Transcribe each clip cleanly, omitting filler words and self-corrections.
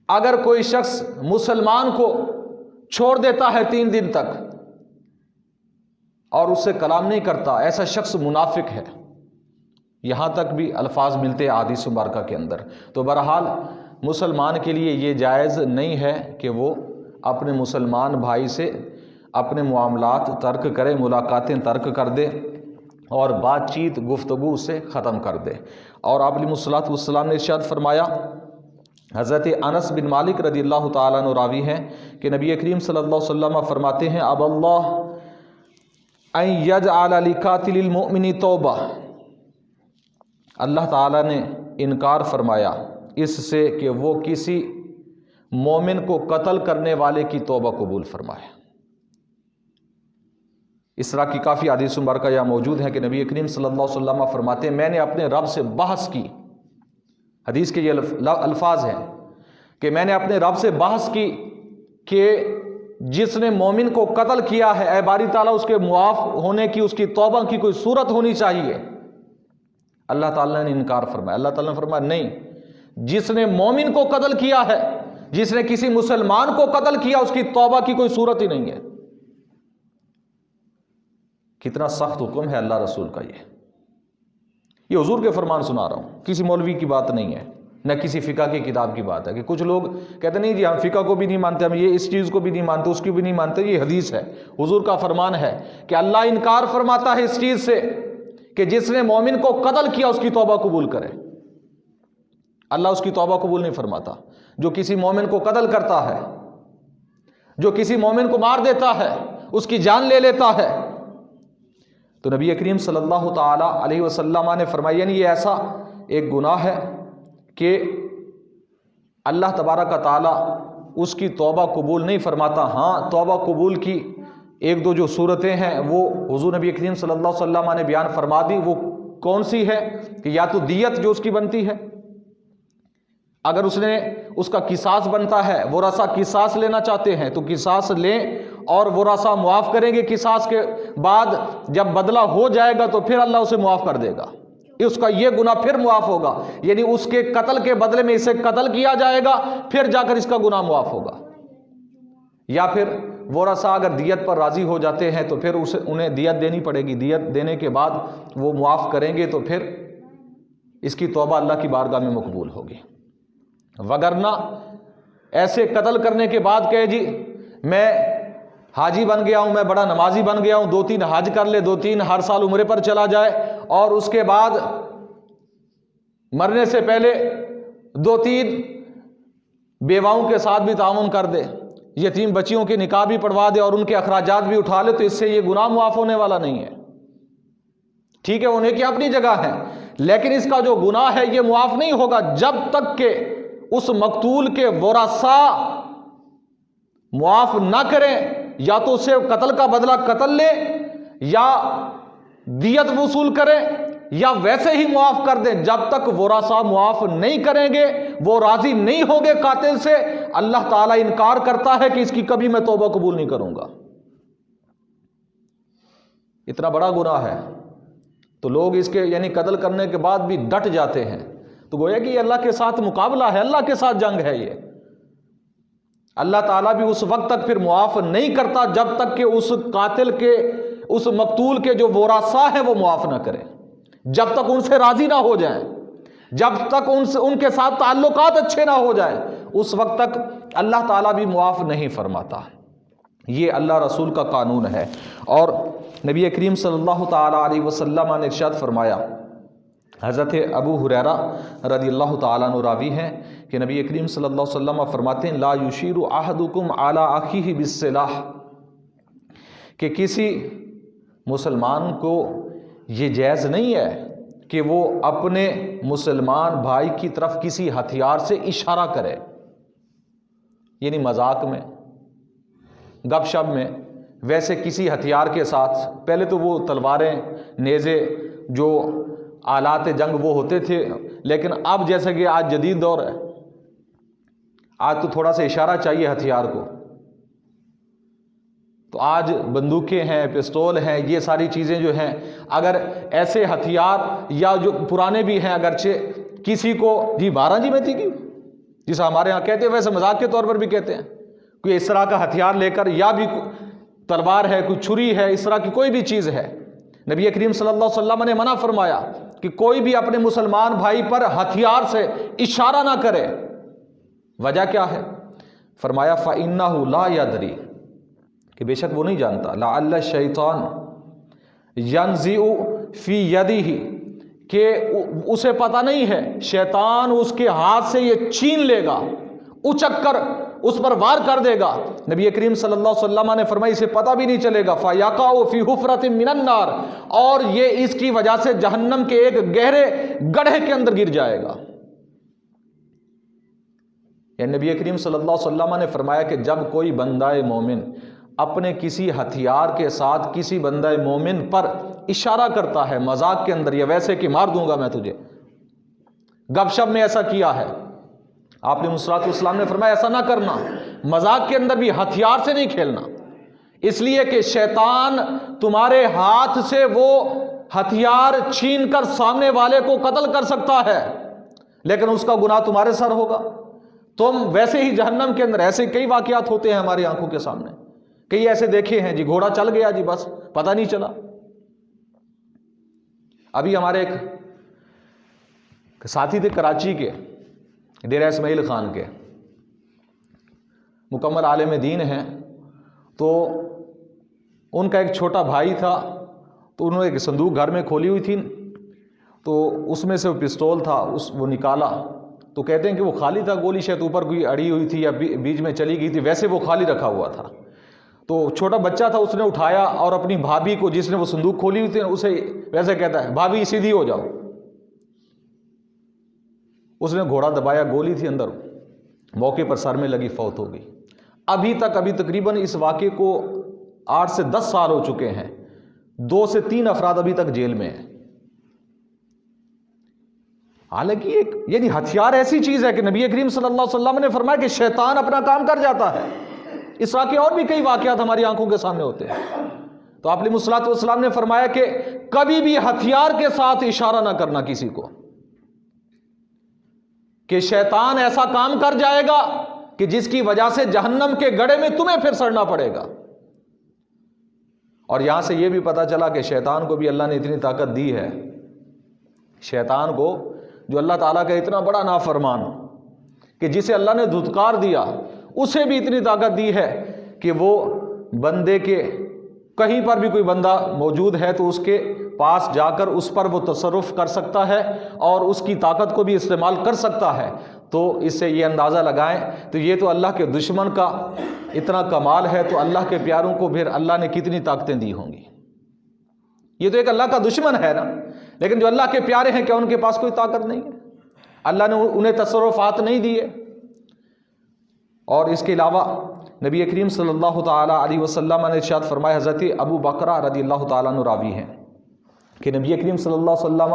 اگر کوئی شخص مسلمان کو چھوڑ دیتا ہے 3 دن تک اور اس سے کلام نہیں کرتا، ایسا شخص منافق ہے، یہاں تک بھی الفاظ ملتے ہیں احادیث مبارکہ کے اندر۔ تو بہرحال مسلمان کے لیے یہ جائز نہیں ہے کہ وہ اپنے مسلمان بھائی سے اپنے معاملات ترک کرے، ملاقاتیں ترک کر دے اور بات چیت گفتگو سے ختم کر دے۔ اور آپ علیہ الصلوۃ والسلام نے ارشاد فرمایا، حضرت انس بن مالک رضی اللہ تعالیٰ عنہ راوی ہیں کہ نبی کریم صلی اللہ علیہ وسلم فرماتے ہیں، اب اللہ ان یجعل لقاتل المؤمن توبہ، اللہ تعالیٰ نے انکار فرمایا اس سے کہ وہ کسی مومن کو قتل کرنے والے کی توبہ قبول فرمائے۔ اس طرح کی کافی حدیث مبارکہ یہاں موجود ہیں کہ نبی کریم صلی اللہ علیہ وسلم فرماتے ہیں، میں نے اپنے رب سے بحث کی، حدیث کے یہ الفاظ ہیں کہ میں نے اپنے رب سے بحث کی کہ جس نے مومن کو قتل کیا ہے، اے باری تعالیٰ اس کے معاف ہونے کی، اس کی توبہ کی کوئی صورت ہونی چاہیے۔ اللہ تعالیٰ نے انکار فرمایا، اللہ تعالیٰ نے فرمایا نہیں، جس نے مومن کو قتل کیا ہے، جس نے کسی مسلمان کو قتل کیا، اس کی توبہ کی کوئی صورت ہی نہیں ہے۔ کتنا سخت حکم ہے اللہ رسول کا، یہ حضور کے فرمان سنا رہا ہوں، کسی مولوی کی بات نہیں ہے، نہ کسی فقہ کی کتاب کی بات ہے کہ کچھ لوگ کہتے نہیں جی ہم فقہ کو بھی نہیں مانتے، ہم یہ اس چیز کو بھی نہیں مانتے، اس کی بھی نہیں مانتے۔ یہ حدیث ہے، حضور کا فرمان ہے کہ اللہ انکار فرماتا ہے اس چیز سے کہ جس نے مومن کو قتل کیا اس کی توبہ قبول کرے۔ اللہ اس کی توبہ قبول نہیں فرماتا۔ جو کسی مومن کو قتل کرتا ہے، جو کسی مومن کو مار دیتا ہے، اس کی جان لے لیتا ہے، تو نبی کریم صلی اللہ تعالی علیہ وسلم نے فرمایا یعنی یہ ایسا ایک گناہ ہے کہ اللہ تبارک و تعالی اس کی توبہ قبول نہیں فرماتا۔ ہاں، توبہ قبول کی ایک دو جو صورتیں ہیں وہ حضور نبی کریم صلی اللہ علیہ وسلم نے بیان فرما دی۔ وہ کون سی ہے کہ یا تو دیت جو اس کی بنتی ہے، اگر اس کا قصاص بنتا ہے، ورثہ قصاص لینا چاہتے ہیں تو قصاص لیں اور ورثہ معاف کریں گے، قصاص کے بعد جب بدلہ ہو جائے گا تو پھر اللہ اسے معاف کر دے گا، اس کا یہ گناہ پھر معاف ہوگا، یعنی اس کے قتل کے بدلے میں اسے قتل کیا جائے گا، پھر جا کر اس کا گناہ معاف ہوگا۔ یا پھر ورثہ اگر دیت پر راضی ہو جاتے ہیں تو پھر انہیں دیت دینی پڑے گی، دیت دینے کے بعد وہ معاف کریں گے تو پھر اس کی توبہ اللہ کی بارگاہ میں مقبول ہوگی۔ وگرنہ ایسے قتل کرنے کے بعد کہے جی میں حاجی بن گیا ہوں، میں بڑا نمازی بن گیا ہوں، 2-3 حج کر لے، 2-3 ہر سال عمرے پر چلا جائے اور اس کے بعد مرنے سے پہلے 2-3 بیواؤں کے ساتھ بھی تعاون کر دے، یتیم بچیوں کے نکاح بھی پڑھوا دے اور ان کے اخراجات بھی اٹھا لے، تو اس سے یہ گناہ معاف ہونے والا نہیں ہے۔ ٹھیک ہے، انہیں کی اپنی جگہ ہے، لیکن اس کا جو گناہ ہے یہ معاف نہیں ہوگا جب تک کہ اس مقتول کے ورثہ معاف نہ کریں، یا تو اسے قتل کا بدلہ قتل لے، یا دیت وصول کریں، یا ویسے ہی معاف کر دیں۔ جب تک ورثہ معاف نہیں کریں گے، وہ راضی نہیں ہوں گے قاتل سے، اللہ تعالیٰ انکار کرتا ہے کہ اس کی کبھی میں توبہ قبول نہیں کروں گا۔ اتنا بڑا گناہ ہے تو لوگ اس کے یعنی قتل کرنے کے بعد بھی ڈٹ جاتے ہیں، تو گویا کہ یہ اللہ کے ساتھ مقابلہ ہے، اللہ کے ساتھ جنگ ہے۔ یہ اللہ تعالیٰ بھی اس وقت تک پھر معاف نہیں کرتا جب تک کہ اس قاتل کے، اس مقتول کے جو ورثہ ہیں وہ معاف نہ کریں، جب تک ان سے راضی نہ ہو جائیں، جب تک ان کے ساتھ تعلقات اچھے نہ ہو جائیں، اس وقت تک اللہ تعالیٰ بھی معاف نہیں فرماتا۔ یہ اللہ رسول کا قانون ہے۔ اور نبی کریم صلی اللہ تعالیٰ علیہ وسلم نے ارشاد فرمایا، حضرت ابو ہریرہ رضی اللہ تعالیٰ عنہ راوی ہیں کہ نبی کریم صلی اللہ علیہ وسلم فرماتے ہیں، لا یشیر احدکم علی اخیہ بالسلاح، کہ کسی مسلمان کو یہ جائز نہیں ہے کہ وہ اپنے مسلمان بھائی کی طرف کسی ہتھیار سے اشارہ کرے، یعنی مذاق میں، گپ شپ میں، ویسے کسی ہتھیار کے ساتھ۔ پہلے تو وہ تلواریں، نیزے، جو آلات جنگ وہ ہوتے تھے، لیکن اب جیسے کہ آج جدید دور ہے، آج تو تھوڑا سا اشارہ چاہیے ہتھیار کو، تو آج بندوقیں ہیں، پستول ہیں، یہ ساری چیزیں جو ہیں، اگر ایسے ہتھیار یا جو پرانے بھی ہیں اگرچہ، کسی کو جی 12 جی میں تھی کی جسے ہمارے ہاں کہتے ہیں، ویسے مذاق کے طور پر بھی کہتے ہیں، کوئی اس طرح کا ہتھیار لے کر، یا بھی تلوار ہے، کوئی چھری ہے، اس طرح کی کوئی بھی چیز ہے، نبی کریم صلی اللہ علیہ وسلم نے منع فرمایا کہ کوئی بھی اپنے مسلمان بھائی پر ہتھیار سے اشارہ نہ کرے۔ وجہ کیا ہے؟ فرمایا فَإِنَّهُ لَا يَدْرِي، کہ بے شک وہ نہیں جانتا، لَعَلَّ الشَّيْطَانَ يَنزِعُ فِي يَدِهِ، کہ اسے پتہ نہیں ہے، شیطان اس کے ہاتھ سے یہ چھین لے گا، اچک کر اس پر وار کر دے گا۔ نبی کریم صلی اللہ علیہ وسلم نے فرمایا اسے پتہ بھی نہیں چلے گا، فَيَقَعُ فِي حُفْرَةٍ مِّنَ النَّارِ، اور یہ اس کی وجہ سے جہنم کے ایک گہرے گڑھے کے اندر گر جائے گا۔ یعنی نبی کریم صلی اللہ علیہ وسلم نے فرمایا کہ جب کوئی بندہ مومن اپنے کسی ہتھیار کے ساتھ کسی بندہ مومن پر اشارہ کرتا ہے مذاق کے اندر، یا ویسے کہ مار دوں گا میں تجھے، گپ شپ میں ایسا کیا ہے، آپ نے صلی اللہ علیہ وسلم نے فرمایا ایسا نہ کرنا، مذاق کے اندر بھی ہتھیار سے نہیں کھیلنا، اس لیے کہ شیطان تمہارے ہاتھ سے وہ ہتھیار چھین کر سامنے والے کو قتل کر سکتا ہے، لیکن اس کا گناہ تمہارے سر ہوگا، تم ویسے ہی جہنم کے اندر۔ ایسے کئی واقعات ہوتے ہیں ہماری آنکھوں کے سامنے، کئی ایسے دیکھے ہیں جی، گھوڑا چل گیا جی، بس پتہ نہیں چلا۔ ابھی ہمارے ایک ساتھی تھے کراچی کے، ڈیرہ اسماعیل خان کے، مکمل عالم دین ہیں، تو ان کا ایک چھوٹا بھائی تھا، تو انہوں نے ایک صندوق گھر میں کھولی ہوئی تھی، تو اس میں سے وہ پستول تھا، وہ نکالا، تو کہتے ہیں کہ وہ خالی تھا، گولی شاید اوپر کوئی اڑی ہوئی تھی یا بیچ میں چلی گئی تھی، ویسے وہ خالی رکھا ہوا تھا۔ تو چھوٹا بچہ تھا، اس نے اٹھایا اور اپنی بھابھی کو، جس نے وہ صندوق کھولی ہوئی تھی، اسے ویسے کہتا ہے بھابھی سیدھی ہو جاؤ، اس نے گھوڑا دبایا، گولی تھی اندر، موقع پر سر میں لگی، فوت ہو گئی۔ ابھی تقریباً اس واقعے کو 8 سے 10 سال ہو چکے ہیں، 2 سے 3 افراد ابھی تک جیل میں ہیں۔ حالانکہ یعنی ہتھیار ایسی چیز ہے کہ نبی کریم صلی اللہ علیہ وسلم نے فرمایا کہ شیطان اپنا کام کر جاتا ہے۔ اس طرح کے اور بھی کئی واقعات ہماری آنکھوں کے سامنے ہوتے ہیں۔ تو آپ علیہ الصلوۃ والسلام نے فرمایا کہ کبھی بھی ہتھیار کے ساتھ اشارہ نہ کرنا کسی کو، کہ شیطان ایسا کام کر جائے گا کہ جس کی وجہ سے جہنم کے گڑھے میں تمہیں پھر سڑنا پڑے گا۔ اور یہاں سے یہ بھی پتہ چلا کہ شیطان کو بھی اللہ نے اتنی طاقت دی ہے، شیطان کو جو اللہ تعالیٰ کا اتنا بڑا نافرمان، کہ جسے اللہ نے دھتکار دیا، اسے بھی اتنی طاقت دی ہے کہ وہ بندے کے کہیں پر بھی کوئی بندہ موجود ہے تو اس کے پاس جا کر اس پر وہ تصرف کر سکتا ہے اور اس کی طاقت کو بھی استعمال کر سکتا ہے۔ تو اس سے یہ اندازہ لگائیں تو یہ تو اللہ کے دشمن کا اتنا کمال ہے، تو اللہ کے پیاروں کو پھر اللہ نے کتنی طاقتیں دی ہوں گی۔ یہ تو ایک اللہ کا دشمن ہے نا، لیکن جو اللہ کے پیارے ہیں کیا ان کے پاس کوئی طاقت نہیں ہے؟ اللہ نے انہیں تصرفات نہیں دیے؟ اور اس کے علاوہ نبی کریم صلی اللہ تعالیٰ علیہ وسلم نے ارشاد فرمایا، حضرت ابو بکرہ رضی اللہ تعالیٰ عنہ راوی ہیں کہ نبی کریم صلی اللہ علیہ وسلم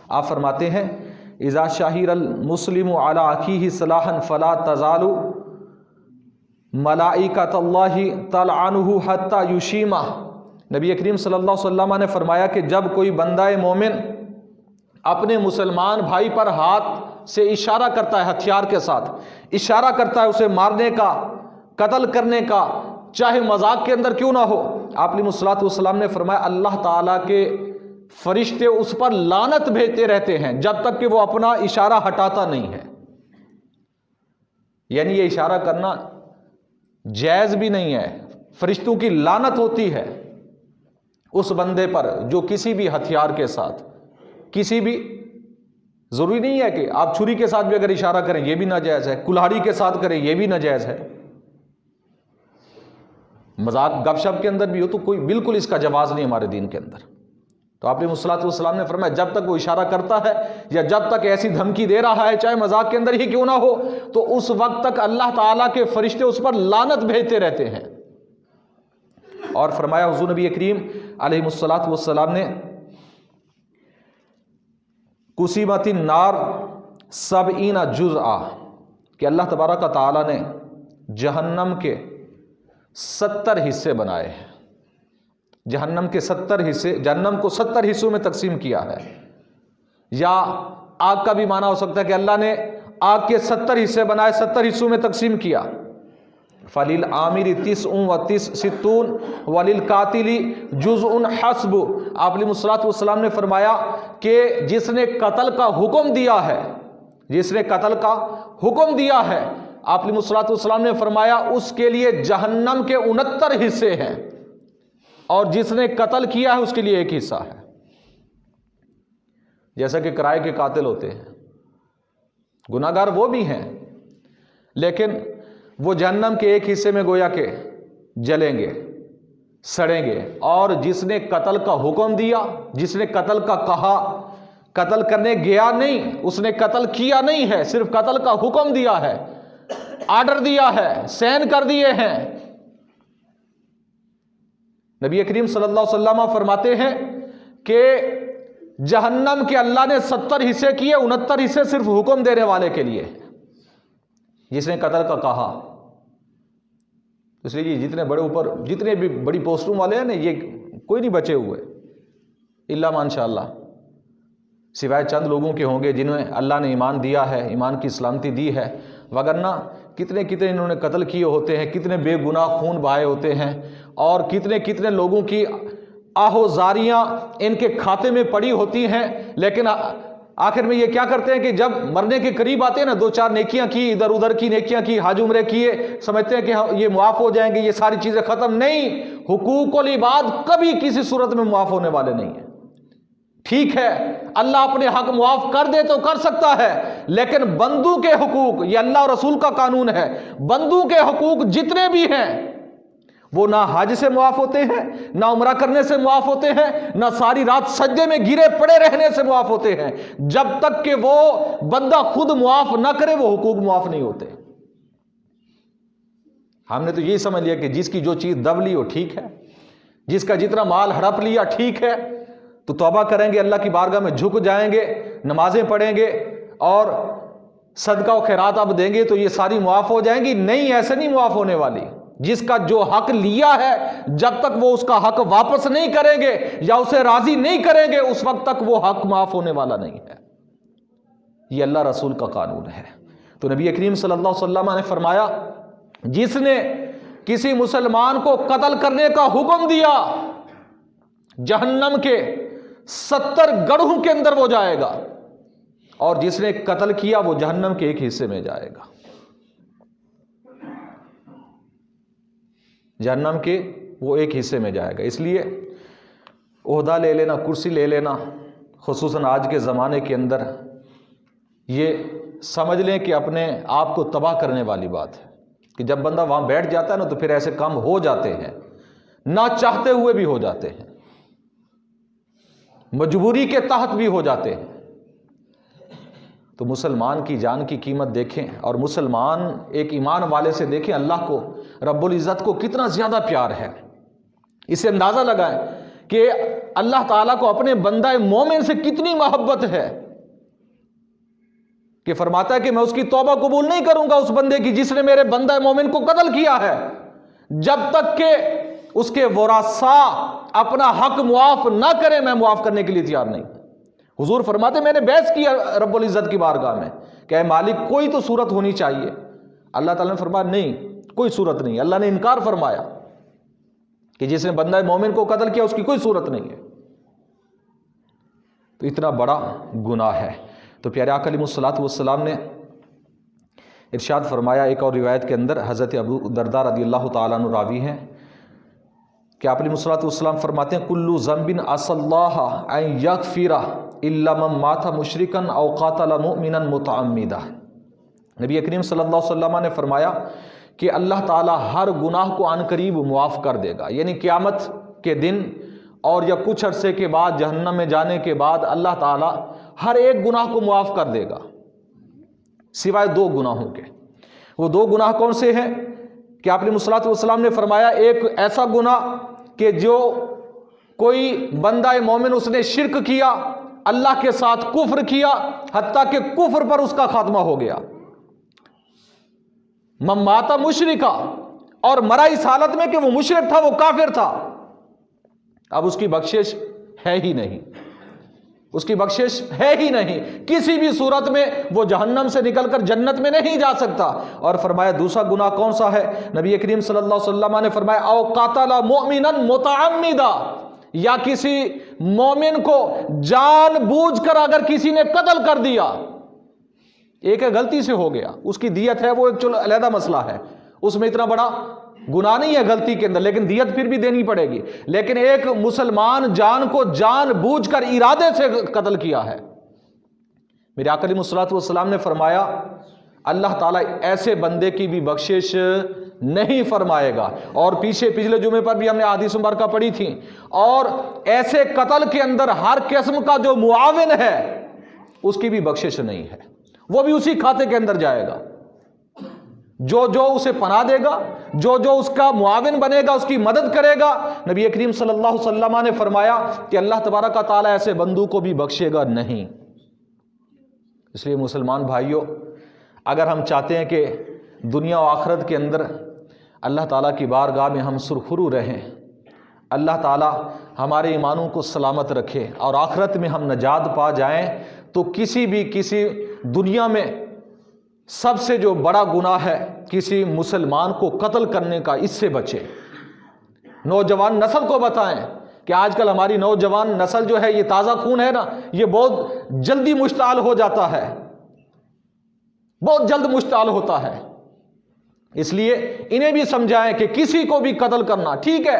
آپ فرماتے ہیں، اذا شہر المسلم علی اخیہ صلاحا فلا تزال ملائکۃ اللہ تلعنہ حتی یشیمہ۔ نبی کریم صلی اللہ علیہ وسلم نے فرمایا کہ جب کوئی بندہ مومن اپنے مسلمان بھائی پر ہاتھ سے اشارہ کرتا ہے، ہتھیار کے ساتھ اشارہ کرتا ہے اسے مارنے کا، قتل کرنے کا، چاہے مذاق کے اندر کیوں نہ ہو، آپ علیہ الصلوۃ والسلام نے فرمایا اللہ تعالیٰ کے فرشتے اس پر لعنت بھیجتے رہتے ہیں جب تک کہ وہ اپنا اشارہ ہٹاتا نہیں ہے۔ یعنی یہ اشارہ کرنا جائز بھی نہیں ہے، فرشتوں کی لعنت ہوتی ہے اس بندے پر جو کسی بھی ہتھیار کے ساتھ، کسی بھی، ضروری نہیں ہے کہ آپ چھری کے ساتھ بھی اگر اشارہ کریں یہ بھی ناجائز ہے، کلہاڑی کے ساتھ کریں یہ بھی ناجائز ہے، مذاق گپ شپ کے اندر بھی ہو تو کوئی بالکل اس کا جواز نہیں ہمارے دین کے اندر۔ تو آپ علیہ الصلوۃ والسلام نے فرمایا جب تک وہ اشارہ کرتا ہے یا جب تک ایسی دھمکی دے رہا ہے چاہے مذاق کے اندر ہی کیوں نہ ہو، تو اس وقت تک اللہ تعالیٰ کے فرشتے اس پر لعنت بھیجتے رہتے ہیں۔ اور فرمایا حضور نبی کریم علیہ الصلوۃ والسلام نے، قسمت النار 70 جزءا، کہ اللہ تبارک و تعالیٰ نے جہنم کے 70 حصے بنائے ہیں، جہنم کے 70 حصے، جہنم کو 70 حصوں میں تقسیم کیا ہے۔ یا آگ کا بھی معنی ہو سکتا ہے کہ اللہ نے آگ کے 70 حصے بنائے، 70 حصوں میں تقسیم کیا. فَلِلْعَامِرِ تِسْعٌ وَتِسْعُونَ وَلِلْقَاتِلِ جُزْءٌ حَسْبُ. آپ علیہ الصلوۃ والسلام نے فرمایا کہ جس نے قتل کا حکم دیا ہے، جس نے قتل کا حکم دیا ہے، آپ علیہ الصلوۃ والسلام نے فرمایا اس کے لیے جہنم کے 69 حصے ہیں، اور جس نے قتل کیا ہے اس کے لیے 1 حصہ ہے. جیسا کہ کرائے کے قاتل ہوتے ہیں، گناہ گار وہ بھی ہیں، لیکن وہ جہنم کے 1 حصے میں گویا کہ جلیں گے، سڑیں گے. اور جس نے قتل کا حکم دیا، جس نے قتل کا کہا، قتل کرنے گیا نہیں، اس نے قتل کیا نہیں ہے، صرف قتل کا حکم دیا ہے، آرڈر دیا ہے، سین کر دیے ہیں. نبی کریم صلی اللہ علیہ وسلم فرماتے ہیں کہ جہنم کے اللہ نے 70 حصے کیے، 69 حصے صرف حکم دینے والے کے لیے، جس نے قتل کا کہا. اس لیے یہ جتنے بڑے اوپر جتنے بھی بڑی پوسٹوں والے ہیں نا، یہ کوئی نہیں بچے ہوئے الا ماشاء اللہ، سوائے چند لوگوں کے ہوں گے جنہیں اللہ نے ایمان دیا ہے، ایمان کی سلامتی دی ہے. وگرنہ کتنے کتنے انہوں نے قتل کیے ہوتے ہیں، کتنے بے گناہ خون بہائے ہوتے ہیں، اور کتنے کتنے لوگوں کی آہوزاریاں ان کے کھاتے میں پڑی ہوتی ہیں. لیکن آخر میں یہ کیا کرتے ہیں کہ جب مرنے کے قریب آتے ہیں نا، 2-4 نیکیاں کی، ادھر ادھر کی نیکیاں کی، حج عمرے کیے، سمجھتے ہیں کہ یہ معاف ہو جائیں گے، یہ ساری چیزیں ختم. نہیں، حقوق العباد کبھی کسی صورت میں معاف ہونے والے نہیں ہیں. ٹھیک ہے اللہ اپنے حق معاف کر دے تو کر سکتا ہے، لیکن بندوں کے حقوق، یہ اللہ اور رسول کا قانون ہے، بندوں کے حقوق جتنے بھی ہیں وہ نہ حج سے معاف ہوتے ہیں، نہ عمرہ کرنے سے معاف ہوتے ہیں، نہ ساری رات سجدے میں گرے پڑے رہنے سے معاف ہوتے ہیں. جب تک کہ وہ بندہ خود معاف نہ کرے وہ حقوق معاف نہیں ہوتے. ہم نے تو یہی سمجھ لیا کہ جس کی جو چیز دب لی وہ ٹھیک ہے، جس کا جتنا مال ہڑپ لیا ٹھیک ہے، تو توبہ کریں گے، اللہ کی بارگاہ میں جھک جائیں گے، نمازیں پڑھیں گے اور صدقہ و خیرات اب دیں گے تو یہ ساری معاف ہو جائیں گی. نہیں، ایسے نہیں معاف ہونے والی. جس کا جو حق لیا ہے جب تک وہ اس کا حق واپس نہیں کریں گے یا اسے راضی نہیں کریں گے اس وقت تک وہ حق معاف ہونے والا نہیں ہے. یہ اللہ رسول کا قانون ہے. تو نبی کریم صلی اللہ علیہ وسلم نے فرمایا جس نے کسی مسلمان کو قتل کرنے کا حکم دیا جہنم کے 70 گڑھوں کے اندر وہ جائے گا، اور جس نے قتل کیا وہ جہنم کے 1 حصے میں جائے گا. جہنم کے وہ 1 حصے میں جائے گا. اس لیے عہدہ لے لینا، کرسی لے لینا، خصوصاً آج کے زمانے کے اندر، یہ سمجھ لیں کہ اپنے آپ کو تباہ کرنے والی بات ہے. کہ جب بندہ وہاں بیٹھ جاتا ہے نا تو پھر ایسے کام ہو جاتے ہیں، نہ چاہتے ہوئے بھی ہو جاتے ہیں، مجبوری کے تحت بھی ہو جاتے ہیں. تو مسلمان کی جان کی قیمت دیکھیں، اور مسلمان ایک ایمان والے سے دیکھیں اللہ کو رب العزت کو کتنا زیادہ پیار ہے. اس سے اندازہ لگائیں کہ اللہ تعالیٰ کو اپنے بندہ مومن سے کتنی محبت ہے کہ فرماتا ہے کہ میں اس کی توبہ قبول نہیں کروں گا اس بندے کی جس نے میرے بندہ مومن کو قتل کیا ہے، جب تک کہ اس کے ورثاء اپنا حق معاف نہ کریں میں معاف کرنے کے لیے تیار نہیں. حضور فرماتے میں نے بحث کیا رب العزت کی بارگاہ میں کہ اے مالک کوئی تو صورت ہونی چاہیے. اللہ تعالیٰ نے فرمایا نہیں، کوئی صورت نہیں. اللہ نے انکار فرمایا کہ جس نے بندہ مومن کو قتل کیا اس کی کوئی صورت نہیں ہے. تو اتنا بڑا گناہ ہے. تو پیارے آقا علیہ الصلوۃ والسلام نے ارشاد فرمایا، ایک اور روایت کے اندر حضرت ابو درداء رضی اللہ تعالیٰ عنہ راوی ہیں کہ آپ علیہ الصلوۃ والسلام فرماتے ہیں کل ذنب عسى الله ان يغفر الا من مات مشرکا او قاتل مؤمنا متعمدا. نبی کریم صلی اللہ علیہ وسلم نے فرمایا کہ اللہ تعالیٰ ہر گناہ کو عن قریب معاف کر دے گا، یعنی قیامت کے دن اور یا کچھ عرصے کے بعد جہنم میں جانے کے بعد اللہ تعالیٰ ہر ایک گناہ کو معاف کر دے گا سوائے 2 گناہوں کے. وہ 2 گناہ کون سے ہیں کہ آپ علیہ الصلوۃ والسلام نے فرمایا ایک ایسا گناہ کہ جو کوئی بندہ مومن اس نے شرک کیا، اللہ کے ساتھ کفر کیا، حتیٰ کہ کفر پر اس کا خاتمہ ہو گیا. من مات مشرکا، اور مرا اس حالت میں کہ وہ مشرک تھا، وہ کافر تھا، اب اس کی بخشش ہے ہی نہیں. اس کی بخشش ہے ہی نہیں، کسی بھی صورت میں وہ جہنم سے نکل کر جنت میں نہیں جا سکتا۔ اور فرمایا دوسرا گناہ کون سا ہے؟ نبی کریم صلی اللہ علیہ وسلم نے فرمایا او قاتل مؤمنا متعمدا، یا کسی مومن کو جان بوجھ کر اگر کسی نے قتل کر دیا، ایک ہے غلطی سے ہو گیا، اس کی دیت ہے، وہ ایک چلو علیحدہ مسئلہ ہے، اس میں اتنا بڑا گناہ نہیں ہے غلطی کے اندر، لیکن دیت پھر بھی دینی پڑے گی۔ لیکن ایک مسلمان جان کو جان بوجھ کر ارادے سے قتل کیا ہے، میرے آقا علیہ الصلوۃ والسلام نے فرمایا اللہ تعالیٰ ایسے بندے کی بھی بخشش نہیں فرمائے گا۔ اور پچھلے جمعے پر بھی ہم نے احادیث مبارکہ پڑھی تھی، اور ایسے قتل کے اندر ہر قسم کا جو معاون ہے اس کی بھی بخشش نہیں ہے، وہ بھی اسی کھاتے کے اندر جائے گا۔ جو اسے پناہ دے گا، جو اس کا معاون بنے گا، اس کی مدد کرے گا، نبی کریم صلی اللہ علیہ وسلم نے فرمایا کہ اللہ تبارک و تعالیٰ ایسے بندوں کو بھی بخشے گا نہیں۔ اس لیے مسلمان بھائیوں، اگر ہم چاہتے ہیں کہ دنیا و آخرت کے اندر اللہ تعالیٰ کی بارگاہ میں ہم سرخرو رہیں، اللہ تعالیٰ ہمارے ایمانوں کو سلامت رکھے اور آخرت میں ہم نجات پا جائیں، تو کسی دنیا میں سب سے جو بڑا گناہ ہے کسی مسلمان کو قتل کرنے کا، اس سے بچے۔ نوجوان نسل کو بتائیں کہ آج کل ہماری نوجوان نسل جو ہے یہ تازہ خون ہے نا، یہ بہت جلدی مشتعل ہو جاتا ہے، بہت جلد مشتعل ہوتا ہے۔ اس لیے انہیں بھی سمجھائیں کہ کسی کو بھی قتل کرنا ٹھیک ہے،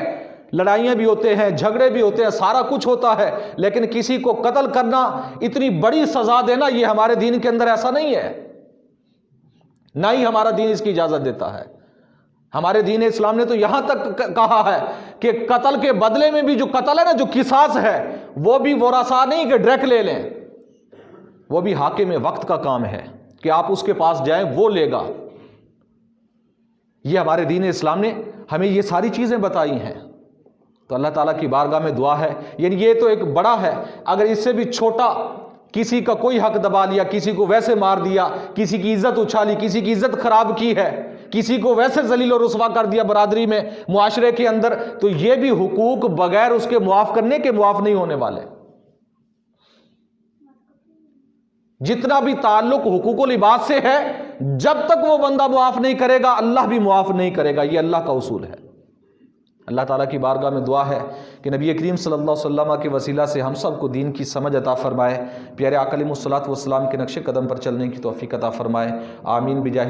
لڑائیاں بھی ہوتے ہیں، جھگڑے بھی ہوتے ہیں، سارا کچھ ہوتا ہے، لیکن کسی کو قتل کرنا، اتنی بڑی سزا دینا، یہ ہمارے دین کے اندر ایسا نہیں ہے، نہ ہی ہمارا دین اس کی اجازت دیتا ہے۔ ہمارے دین اسلام نے تو یہاں تک کہا ہے کہ قتل کے بدلے میں بھی جو قتل ہے نا، جو قصاص ہے، وہ بھی ورثاء نہیں کہ ڈائریکٹ لے لیں، وہ بھی حاکم وقت کا کام ہے کہ آپ اس کے پاس جائیں، وہ لے گا۔ یہ ہمارے دین اسلام نے ہمیں یہ ساری چیزیں بتائی ہیں۔ تو اللہ تعالیٰ کی بارگاہ میں دعا ہے، یعنی یہ تو ایک بڑا ہے، اگر اس سے بھی چھوٹا کسی کا کوئی حق دبا لیا، کسی کو ویسے مار دیا، کسی کی عزت اچھالی، کسی کی عزت خراب کی ہے، کسی کو ویسے ذلیل و رسوا کر دیا برادری میں، معاشرے کے اندر، تو یہ بھی حقوق بغیر اس کے معاف کرنے کے معاف نہیں ہونے والے۔ جتنا بھی تعلق حقوق و لباس سے ہے، جب تک وہ بندہ معاف نہیں کرے گا، اللہ بھی معاف نہیں کرے گا، یہ اللہ کا اصول ہے۔ اللہ تعالیٰ کی بارگاہ میں دعا ہے کہ نبی کریم صلی اللہ علیہ وسلم کے وسیلہ سے ہم سب کو دین کی سمجھ عطا فرمائے، پیارے آقا علیہ الصلوۃ والسلام کے نقش قدم پر چلنے کی توفیق عطا فرمائے، آمین بجاہ